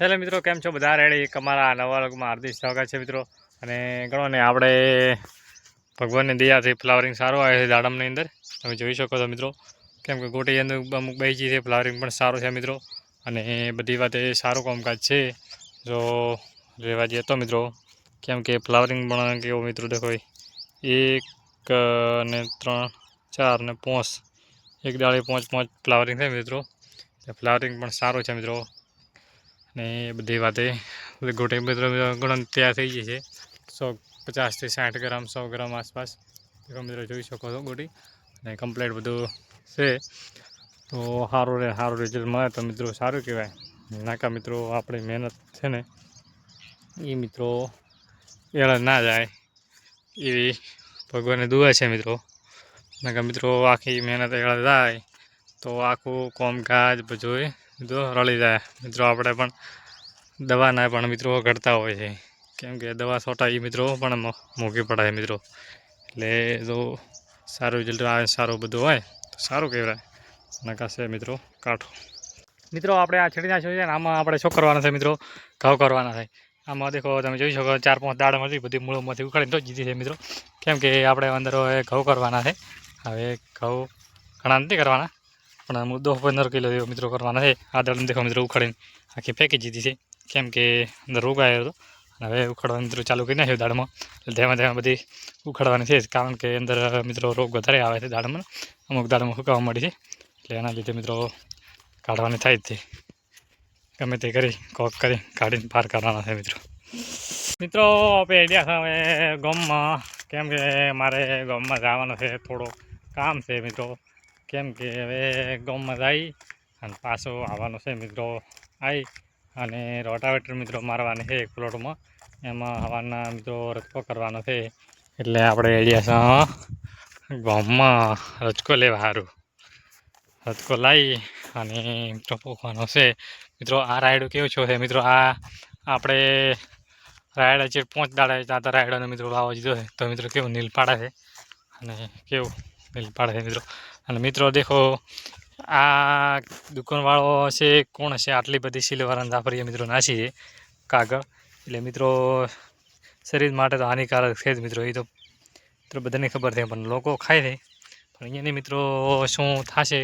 Hello મિત્રો, કેમ છો? બધા રેડી? એક અમારા નવા વર્ગમાં હાર્દિક સ્વાગત છે મિત્રો. અને ગણો ને આપણે ભગવાનની દયાથી ફ્લાવરિંગ સારું આવે છે દાડમની અંદર, તમે જોઈ શકો છો મિત્રો. કેમ કે ગોટી અંદર અમુક બેસી છે, ફ્લાવરિંગ પણ સારું છે મિત્રો. અને બધી વાતે સારું કામકાજ છે જો રહેવા જઈએ તો મિત્રો. કેમ કે ફ્લાવરિંગ પણ કેવું મિત્રો દેખો, 1 ને 3 4 ને 5 એક ડાળી 5 ફ્લાવરિંગ છે મિત્રો. ફ્લાવરિંગ પણ સારું છે મિત્રો. ને બધી વાતે ગોટી મિત્રો ગણન તૈયાર થઈ ગઈ છે. 150 થી 60 ગ્રામ 100 ગ્રામ આસપાસ મિત્રો જોઈ શકો છો ગોટી. અને કમ્પ્લીટ બધું છે તો સારું રિઝલ્ટ મળે તો મિત્રો સારું કહેવાય. નાકા મિત્રો આપણી મહેનત છે ને એ મિત્રો એળ ના જાય એવી ભગવાનને દુઆ છે મિત્રો. નાકા મિત્રો આખી મહેનત એળ જાય તો આખું કામકાજ બધું રળી જાય મિત્રો. આપણે પણ દવાના પણ મિત્રો ઘટતા હોય છે, કેમ કે દવા છોટા એ મિત્રો પણ મોંઘી પડાય મિત્રો. એટલે જો સારું રિઝલ્ટ આવે, સારું બધું હોય તો સારું કહેવાય. નકાશે મિત્રો કાઠું મિત્રો આપણે આ છેડી નાખ્યું છે ને, આમાં આપણે શું કરવાના છે મિત્રો? ઘઉં કરવાના છે. આમાં દેખો તમે જોઈ શકો 4-5 દાડામાંથી બધી મૂળોમાંથી ઉખાડીને તો જીધી છે મિત્રો. કેમ કે આપણે અંદર ઘઉં કરવાના છે. હવે ઘઉં ઘણા નથી કરવાના, પણ 10-15 કિલો મિત્રો કરવાના છે. આ દાડમ દેખો મિત્રો ઉખાડીને આખી ફેંકી દીધી છે, કેમ કે અંદર રોગ આવ્યો હતો. અને હવે ઉખાડવાનું મિત્રો ચાલુ કરી નાખ્યું દાળમાં. એટલે ધીમે બધી ઉખાડવાની છે, કારણ કે અંદર મિત્રો રોગ વધારે આવે છે દાળમાં. અમુક દાળમાં સુકાવા મળી છે, એટલે એના લીધે મિત્રો કાઢવાની થાય જ છે. ગમે તે કરી કોક કરી કાઢીને બહાર કાઢવાના છે મિત્રો. મિત્રો આપણે આઈડિયા છે હવે ગામમાં, કેમ કે મારે ગામમાં જવાનું છે, થોડો કામ છે મિત્રો. કેમ કે હવે ગામમાં જઈ અને પાછો આવવાનું છે મિત્રો. આવી અને રોટાવેટર મિત્રો મારવાની છે એક પ્લોટમાં. એમાં હવાના મિત્રો રચકો કરવાનો છે. એટલે આપણે આઈડિયા છે ગામમાં રચકો લેવા સારું રચકો લાવી અને મિત્રો પોખવાનો છે મિત્રો. આ રાયડું કેવું છે મિત્રો? આ આપણે રાયડા જે 5 દાડા ત્યાં રાયડાનો મિત્રો વાવો દીધો છે તો મિત્રો કેવું નીલ પાડે છે, અને કેવું નીલ પાડે છે મિત્રો. અને મિત્રો દેખો, આ દુકાનવાળો છે કોણ હશે આટલી બધી સિલ્વર જાફરી મિત્રો નાસી છે કાગળ. એટલે મિત્રો શરીર માટે તો હાનિકારક છે જ મિત્રો. એ તો મિત્રો બધાને ખબર છે, પણ લોકો ખાય છે. પણ અહીંયાની મિત્રો શું થશે?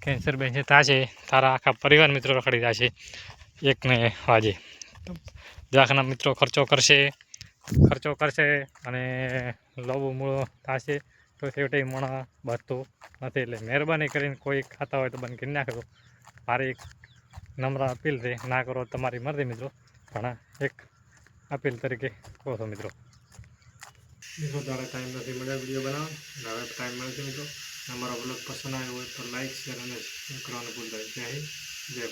કેન્સર બેન્સર થશે, તારા આખા પરિવાર મિત્રો રખડી જશે એકને વાજે. દવાખાના મિત્રો ખર્ચો કરશે અને લવું મૂળો થશે તો છેવટે મણા બચતું નથી. એટલે મહેરબાની કરીને કોઈ ખાતા હોય તો બંધ કરી નાખો. મારી એક નમ્ર અપીલ છે, ના કરો તમારી મરજી મિત્રો, પણ એક અપીલ તરીકે કહો છો મિત્રો. મિત્રો તારે ટાઈમ નથી મળ્યો વિડીયો બનાવવાનો, હવે ટાઈમ મળે છે મિત્રો. અમારો બ્લોગ પસંદ આવ્યો હોય તો લાઈક, શેર અને સબસ્ક્રાઈબ કરવાનું ભૂલતા નહીં. જય હિન્દ, જય ભારત.